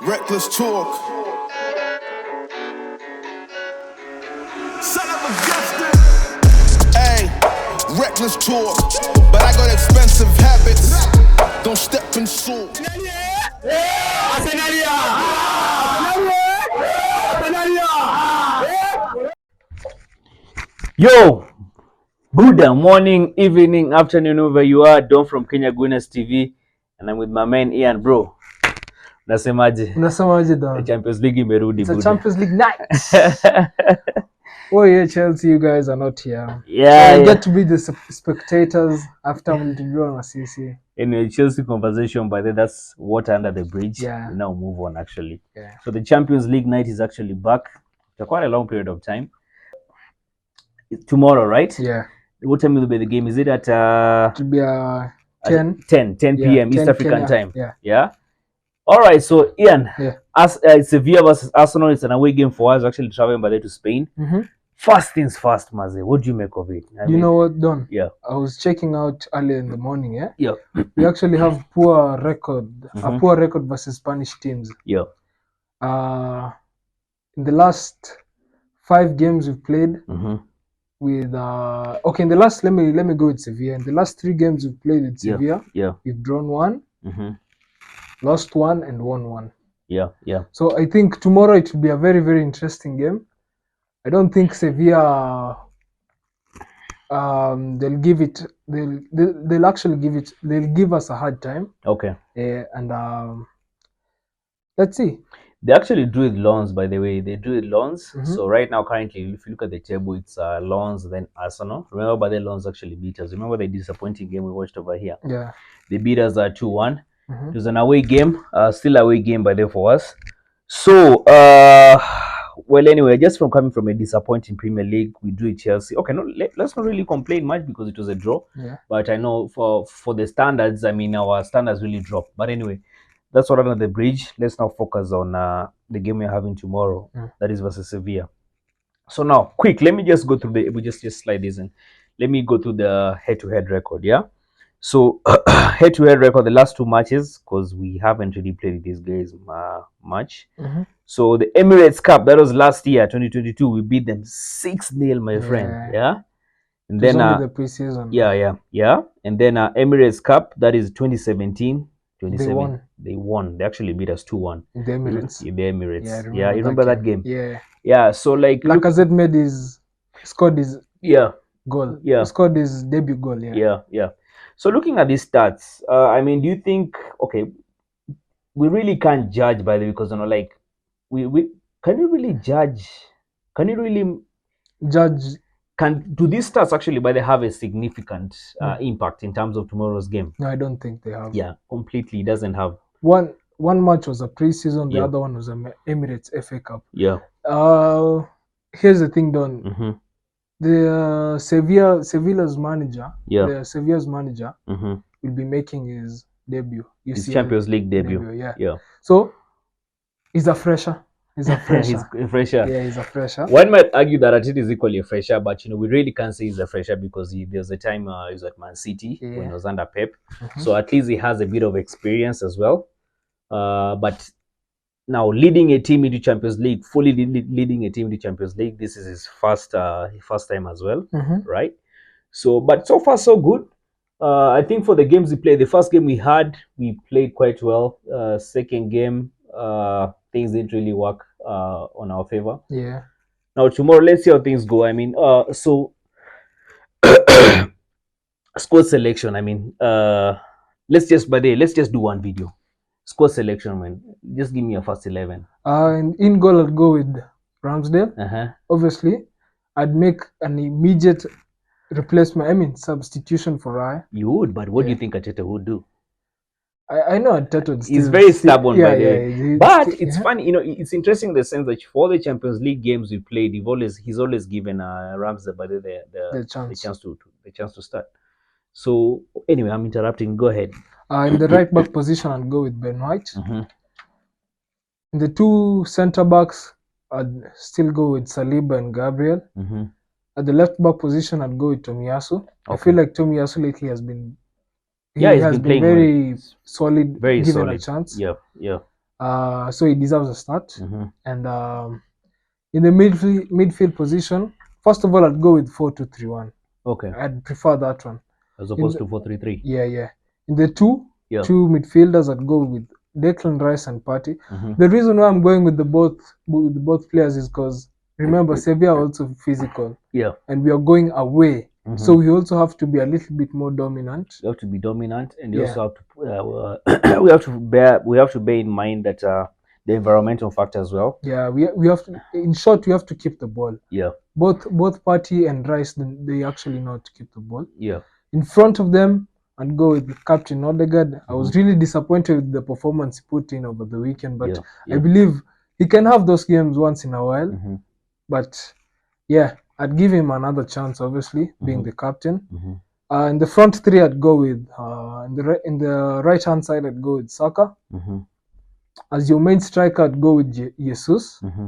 Reckless talk. Son of a Justin. Hey, reckless talk. But I got expensive habits. Don't step in salt. Yo, good morning, evening, afternoon, wherever you are. Don from Kenya Guinness TV, and I'm with my man Ian, bro. Unasemaje? Don? Champions League imerudi. It's a Champions League night. Oh yeah, Chelsea, you guys are not here. Yeah, so we get to be the spectators after mlituliwa na sisi. Anyway, Chelsea conversation, by the way, that's water under the bridge. Yeah. We now move on, actually. Yeah. So the Champions League night is actually back for quite a long period of time. It's tomorrow, right? Yeah. What time will be the game? Is it at it will be 10 p.m. East African Kenya time? Yeah. Yeah. All right. So Ian, yeah. Sevilla versus Arsenal. It's an away game for us. Actually traveling by there to Spain. First things first, Maze. What do you make of it? You know what, Don? Yeah. I was checking out early in the morning. Yeah. Yeah. We actually have poor record versus Spanish teams. Yeah. In the last 5 games we've played. With okay, in the last let me go with Sevilla. In the last 3 games we've played with Sevilla, we've drawn 1, lost 1, and won 1. Yeah. So I think tomorrow it will be a very, very interesting game. I don't think Sevilla they'll give us a hard time. Okay. And let's see. They actually drew it Lens, by the way. They drew it Lens. So right now, currently, if you look at the table, it's Lens, then Arsenal. Remember, by the Lens actually beat us. Remember the disappointing game we watched over here? Yeah. They beat us 2-1. It was an away game, still away game by the way for us. So, well, anyway, just from coming from a disappointing Premier League, we drew Chelsea. Okay, no, let's not really complain much because it was a draw. Yeah. But I know for the standards, I mean, our standards really dropped. But anyway, that's what under the bridge. Let's now focus on the game we're having tomorrow. That is versus Sevilla. So now, quick, let me just go through we just slide this in. Let me go through the head-to-head record, yeah? So, head-to-head record, the last 2 matches, because we haven't really played these guys much. So, the Emirates Cup, that was last year, 2022, we beat them 6-0, my friend, yeah? And then, the preseason. Yeah. And then, Emirates Cup, that is 2017. They won. They actually beat us 2-1 in the Emirates. Yeah, you remember that game? Yeah. So like Lacazette scored his goal. Yeah. He scored his debut goal. Yeah. So looking at these stats, I mean, do you think we really can't judge by the way, because like we can you really judge? Can you really judge? Do these stats actually by they have a significant impact in terms of tomorrow's game? No, I don't think they have. Yeah, completely. It doesn't have. One match was a preseason, the other one was an Emirates FA Cup. Yeah. Here's the thing, Don. The Sevilla's manager, Sevilla's manager will be making his debut. His Champions League debut. Yeah. So he's a fresher. He's a fresher. He's a fresher. Yeah, he's a fresher. One might argue that Arteta is equally a fresher, but we really can't say he's a fresher because there was a time he was at Man City when he was under Pep. So at least he has a bit of experience as well. But now leading a team into Champions League, fully leading a team into Champions League, this is his first time as well, right? So, but so far so good. I think for the games we played, the first game we played quite well. Second game, things didn't really work on our favor. Yeah. Now tomorrow, let's see how things go. I mean, so squad selection. I mean, let's just do one video. Squad selection, man. Just give me a first 11. In goal, I'd go with Ramsdale. Obviously, I'd make an immediate replacement. I mean, substitution for Raya. You would, but what do you think Arteta would do? I know Arteta. He's very stubborn, by the way. But it's funny, it's interesting in the sense that for the Champions League games we played, he's always given Ramsdale by the chance to start. So anyway, I'm interrupting. Go ahead. In the right back position, I'll go with Ben White. In the 2 centre backs, I'd still go with Saliba and Gabriel. At the left back position, I'd go with Tomiyasu. I feel like Tomiyasu lately has been. He has been very solid, given a chance. Yeah. So he deserves a start. Mm-hmm. And in the midfield position, first of all, I'd go with 4-2-3-1. Okay. I'd prefer that one. As opposed to 4-3-3. Yeah. In the two Yeah. midfielders, I'd go with Declan Rice and Partey. Mm-hmm. The reason why I'm going with the both players is because remember Sevilla are also physical. Yeah. And we are going away. Mm-hmm. So we also have to be a little bit more dominant. You have to be dominant, and you Yeah. also have to we have to bear in mind that the environmental factor as well. Yeah, we have to, in short, we have to keep the ball. Yeah. Both Partey and Rice, they actually know how to keep the ball. Yeah. In front of them, I'd go with Captain Odegaard. I was really disappointed with the performance he put in over the weekend, but Yeah. I believe he can have those games once in a while. Mm-hmm. But yeah, I'd give him another chance, obviously, being the captain. Mm-hmm. In the front three, I'd go with in the right hand side, I'd go with Saka. Mm-hmm. As your main striker, I'd go with Jesus. Mm-hmm.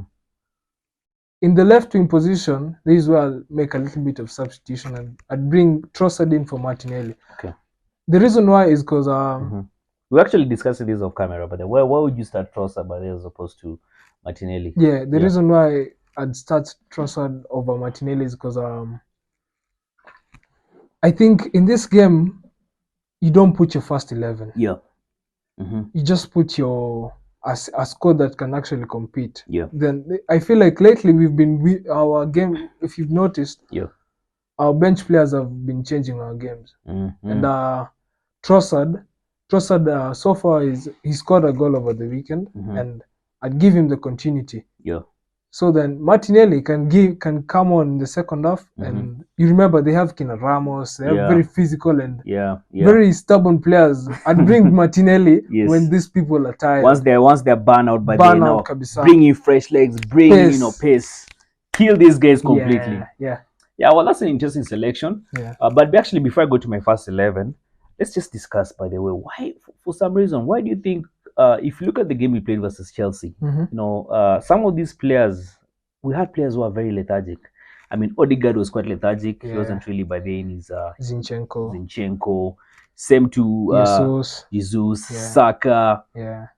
In the left wing position, this is where I'll make a little bit of substitution and I'd bring Trossard in for Martinelli. Okay. The reason why is because we actually discussed this off camera, but why would you start Trossard by as opposed to Martinelli? Yeah, the reason why I'd start Trossard over Martinelli is because I think in this game you don't put your first 11. Yeah. Mm-hmm. You just put your a squad that can actually compete. Yeah. Then I feel like lately our game, if you've noticed, our bench players have been changing our games. Mm-hmm. And Trossard so far he scored a goal over the weekend, and I'd give him the continuity. Yeah. So then Martinelli can come on in the second half, and you remember they have Kina Ramos, they have very physical and very stubborn players. I'd bring Martinelli when these people are tired. Once they're burn out, but they now bring in fresh legs, bring pace, kill these guys completely. Yeah. Well, that's an interesting selection. Yeah. But actually, before I go to my first 11, let's just discuss, by the way, why, for some reason, why do you think, if you look at the game we played versus Chelsea, some of these players, we had players who are very lethargic. I mean, Odegaard was quite lethargic. He wasn't really by then. He's Zinchenko. Same to Jesus, Saka,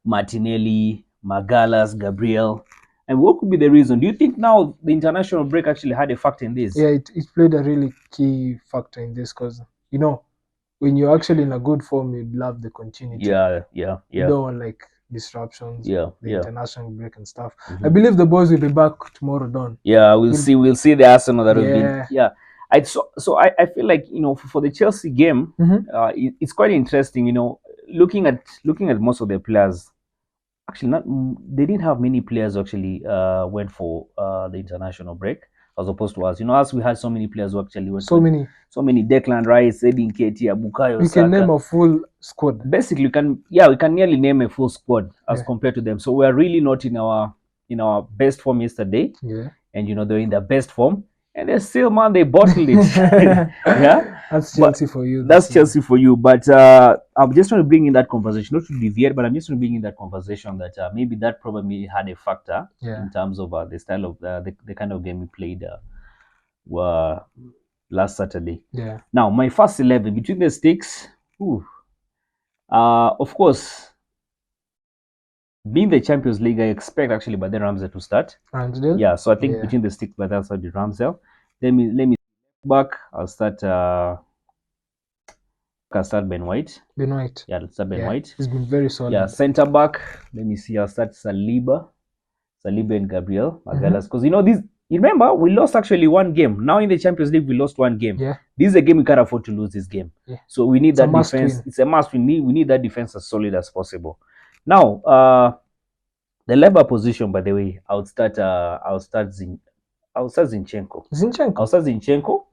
Martinelli, Magalas, Gabriel. And what could be the reason? Do you think now the international break actually had a factor in this? Yeah, it played a really key factor in this because, when you're actually in a good form, you'd love the continuity. Yeah. You don't want like disruptions, the international break and stuff. Mm-hmm. I believe the boys will be back tomorrow dawn. Yeah, we'll see the Arsenal that will be. Yeah. So I feel like, for the Chelsea game, it's quite interesting, looking at most of their players. Actually, they didn't have many players who actually went for the international break, as opposed to us. Us, we had so many players who actually went. So many. Declan Rice, Edin Ketia, Bukayo Saka. We can name a full squad. Basically, we can nearly name a full squad as compared to them. So we are really not in our best form yesterday. Yeah. And they're in their best form. And they're still, man, they bottled it. Yeah, that's Chelsea for you. That's Chelsea for you. But I'm just trying to bring in that conversation, not to deviate, but I'm just trying to bring in that conversation that maybe that probably had a factor in terms of the style of the kind of game we played last Saturday. Yeah. Now, my first 11 between the sticks. Of course, being the Champions League, I expect actually by then Ramsdale to start. Ramsdale? Yeah, so I think between the sticks, by that's how the Ramsdale. Let me back. I'll start Ben White. Yeah, let's start Ben White. He's been very solid. Yeah, centre back. Let me see. I'll start Saliba and Gabriel Magalas. Because you remember we lost actually one game. Now in the Champions League, we lost one game. Yeah. This is a game we can't afford to lose this game. Yeah. So we need that defense. It's a must. We need that defense as solid as possible. Now, the left position, by the way, I'll start Zinchenko. I'll start Zinchenko.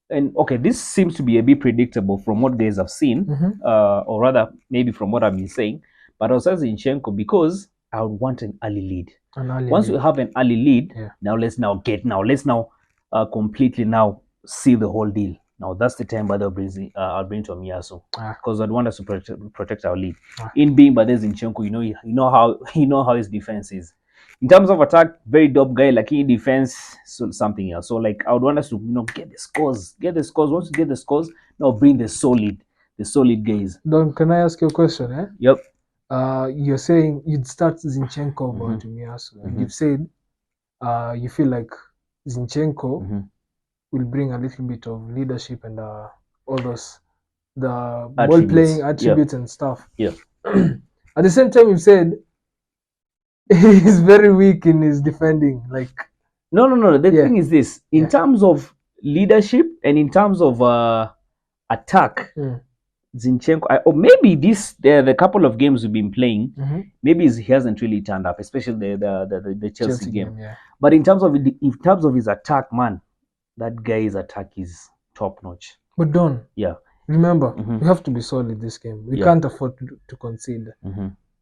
And okay, this seems to be a bit predictable from what guys have seen, or rather, maybe from what I've been saying. But I'll start Zinchenko because I would want an early lead. Once we have an early lead, let's completely see the whole deal. Now that's the time, but I'll bring Tomiyasu because I'd want us to protect our lead. In being by Zinchenko, you know how his defense is. In terms of attack, very dope guy. Like in defense, something else. So like I would want us to get the scores. Once you get the scores, now bring the solid guys. Don, can I ask you a question? Yep. you're saying you'd start Zinchenko over Tomiyasu, and you've said you feel like Zinchenko will bring a little bit of leadership and all those the ball playing attributes and stuff. Yeah. At the same time, you've said he's very weak in his defending. Like no. The thing is this: in terms of leadership and in terms of attack, Zinchenko, or maybe the couple of games we've been playing, maybe he hasn't really turned up, especially the Chelsea game. But in terms of his attack, man, that guy's attack is top notch. But Don, remember, we have to be solid this game. We can't afford to concede.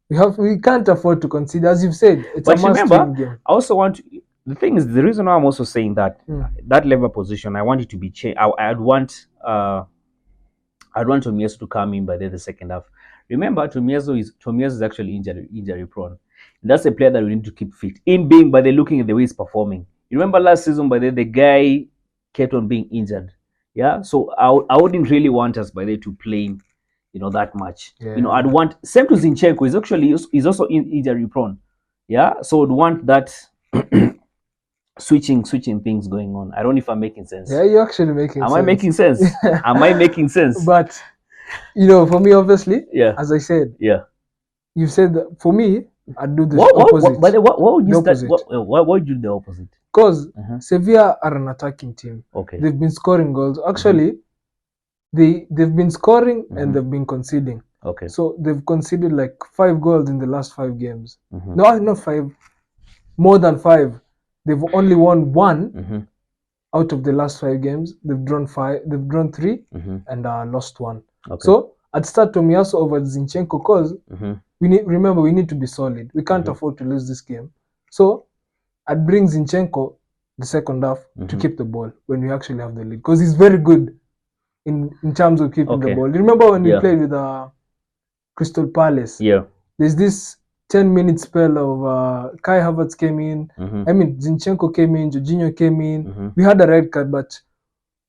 We can't afford to concede, as you've said. It's a must-win game. I also want to, the thing is, the reason why I'm also saying that that level position, I want it to be changed. I'd want Tomiyasu to come in by the second half. Remember, Tomiyasu is actually injury prone. That's a player that we need to keep fit. By looking at the way he's performing. You remember last season, by the guy kept on being injured. Yeah, so I wouldn't really want us to play him, that much. I'd want same to Zinchenko. He's also injury prone. Yeah, so I'd want that switching things going on. I don't know if I'm making sense. Yeah, you're actually making sense. Am I making sense? Am I making sense? But for me, obviously, as I said, you've said that for me, I'd do the opposite. But what would you start? Why would you do the opposite? Because Sevilla are an attacking team. Okay. They've been scoring goals. Actually, they've been scoring and they've been conceding. Okay. So they've conceded like 5 goals in the last 5 games. No, not 5. More than 5. They've only won 1 out of the last 5 games. They've drawn 5. They've drawn 3 and lost 1. Okay. So I'd start Tomiyasu over Zinchenko because we need to be solid. We can't afford to lose this game. So I'd bring Zinchenko the second half to keep the ball when we actually have the lead, because he's very good in terms of keeping the ball. Remember when we played with Crystal Palace? Yeah. There's this 10-minute spell of Kai Havertz came in. I mean, Zinchenko came in, Jorginho came in. We had a red card, but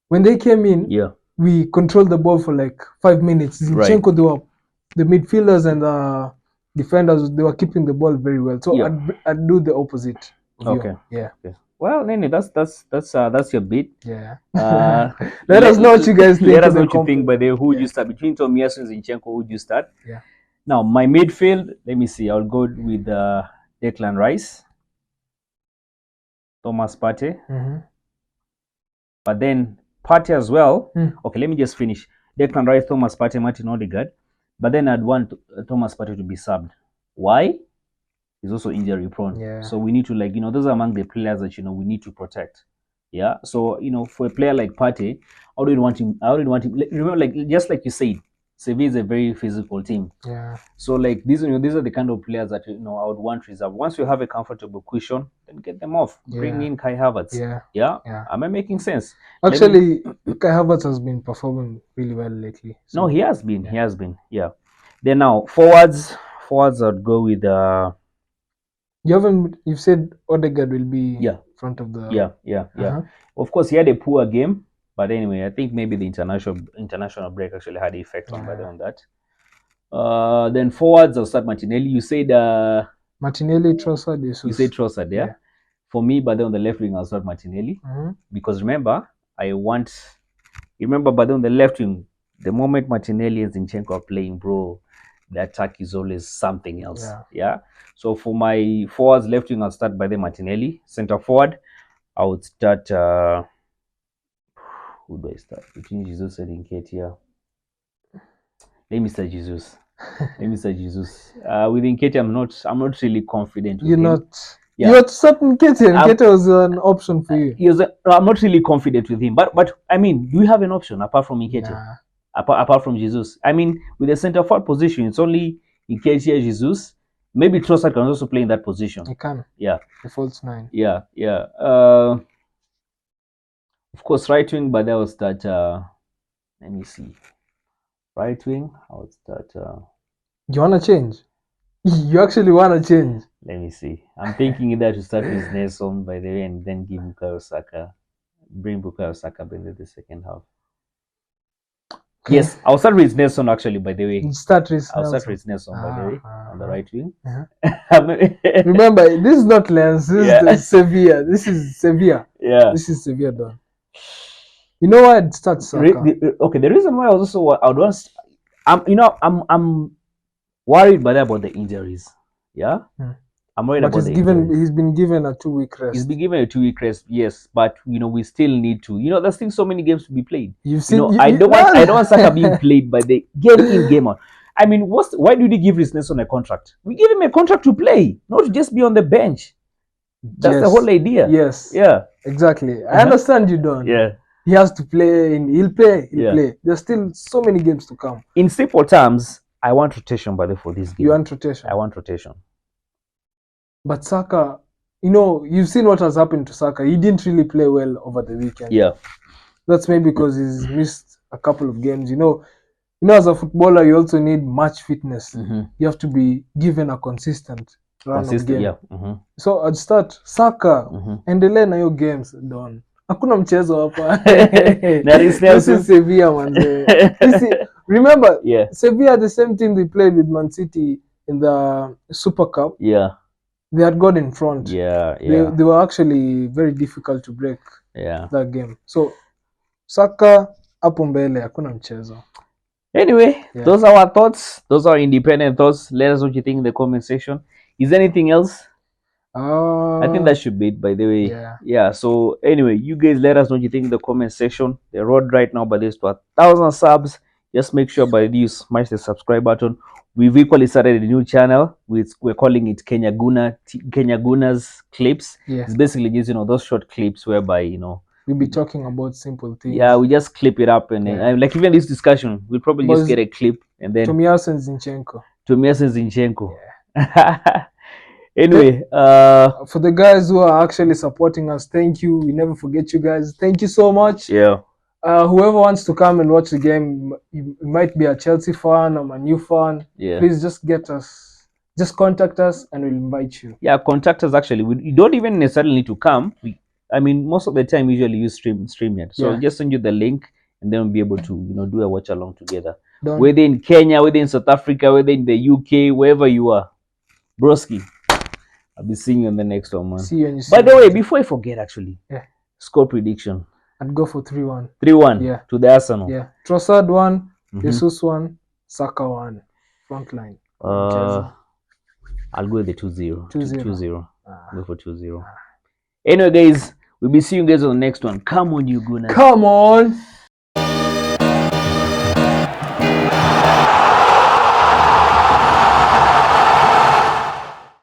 when they came in, we controlled the ball for like 5 minutes. Zinchenko, the midfielders and the defenders, they were keeping the ball very well. So I'd do the opposite. Okay. Yeah. Okay. Well, Nene, that's your bit. Yeah. Let us know what you guys think. Let us know what you think. But who would you start between Tomiyasu and Zinchenko? Who would you start? Yeah. Now my midfield. Let me see. I'll go with Declan Rice, Thomas Partey. But then Partey as well. Okay, let me just finish. Declan Rice, Thomas Partey, Martin Odegaard. But then I'd want Thomas Partey to be subbed. Why? He's also injury prone. Yeah. So we need to those are among the players that we need to protect. Yeah. So for a player like Partey, I wouldn't want him. Remember, just like you said, Sevilla is a very physical team. Yeah. So these are the kind of players that I would want reserve. Once you have a comfortable cushion, then get them off. Bring in Kai Havertz. Yeah. Am I making sense? Actually, Kai Havertz has been performing really well lately. So. No, he has been. He has been. Yeah. Then now forwards, I'd go with You've said Odegaard will be front of the. Yeah. Of course, he had a poor game, but anyway, I think maybe the international break actually had an effect on that. Then forwards, I'll start Martinelli. You said Martinelli, Trossard, Jesus. You said Trossard, yeah. For me, but then on the left wing, I'll start Martinelli because remember, but then on the left wing, the moment Martinelli and Zinchenko are playing, bro, the attack is always something else. Yeah. So for my forwards, left wing, I'll start by the Martinelli. Center forward, I would start. Who do I start? Between Jesus and Nketiah. Let me start Jesus. With Nketiah, I'm not really confident. You're not. Yeah. You're starting Nketiah. Nketiah was an option for you. I'm not really confident with him. But I mean, do you have an option apart from Nketiah? Nah. Apart from Jesus, I mean, with the center forward position, it's only Nketiah, Jesus. Maybe Trossard can also play in that position. He can. Yeah. The false 9. Yeah. Of course, right wing, but that was that. Let me see. Right wing, I would start. You wanna change? You actually wanna change? Let me see. I'm thinking either to start with Nelson, by the way, and then give Bukayo Saka. Bring Bukayo Saka by the second half. Yes, I'll start with Nelson actually, by the way. I'll start with Nelson, by the way. on the right wing. Remember, this is not Lens. This is the Sevilla. This is Sevilla. Yeah. This is Sevilla done. You know why it starts Saka? Okay, the reason why I was also I would want, I'm worried about the injuries. Yeah. I'm worried about the injuries. He's been given a 2-week rest. He's been given a 2-week rest, yes, but we still need to. There's still so many games to be played. You've seen. I don't want Saka being played by the game in, game out. I mean, why did we give Nelson a contract? We give him a contract to play, not to just be on the bench. That's the whole idea. Yes. Yeah. Exactly. I understand you don't. Yeah. He has to play. He'll play. He'll play. There's still so many games to come. In simple terms, I want rotation, for this game. You want rotation? I want rotation. But Saka, you've seen what has happened to Saka. He didn't really play well over the weekend. Yeah. That's maybe because he's missed a couple of games. As a footballer, you also need match fitness. You have to be given a consistent run of game. Yeah. So I'd start Saka, endelee na hiyo games done. Hakuna mchezo hapa. This is Sevilla, man. Remember, Sevilla, the same team they played with Man City in the Super Cup. Yeah. They had got in front. Yeah. They were actually very difficult to break. Yeah. That game. So Saka hapo mbele hakuna mchezo. Anyway, those are our thoughts. Those are independent thoughts. Let us know what you think in the comment section. Is there anything else? I think that should be it, by the way. Yeah. So anyway, you guys let us know what you think in the comment section. The road right now by this to 1,000 subs. Just make sure by this smash the subscribe button. We've equally started a new channel. We're calling it Kenya Gunas Clips. It's basically just those short clips whereby we'll be talking about simple things. Yeah, we just clip it up and like even this discussion, we'll probably just get a clip and then Tomiyasu Zinchenko. Yeah. Anyway, for the guys who are actually supporting us, thank you. We never forget you guys. Thank you so much. Yeah. Whoever wants to come and watch the game, you might be a Chelsea fan or a new fan. Yeah. Please just contact us and we'll invite you. Yeah, contact us actually. You don't even necessarily need to come. Most of the time usually use StreamYard. So I'll just send you the link and then we'll be able to do a watch along together. Whether in Kenya, whether in South Africa, whether in the UK, wherever you are. Broski. I'll be seeing you on the next one, man. See you. By the way, before I forget, actually, score prediction. I'd go for 3-1. 3-1 to the Arsenal. Yeah. Trossard 1, Jesus 1, Saka 1. Front line. I'll go with the 2-0. 2-0. Go for 2-0. Anyway, guys, we'll be seeing you guys on the next one. Come on, you Gunners. Come on.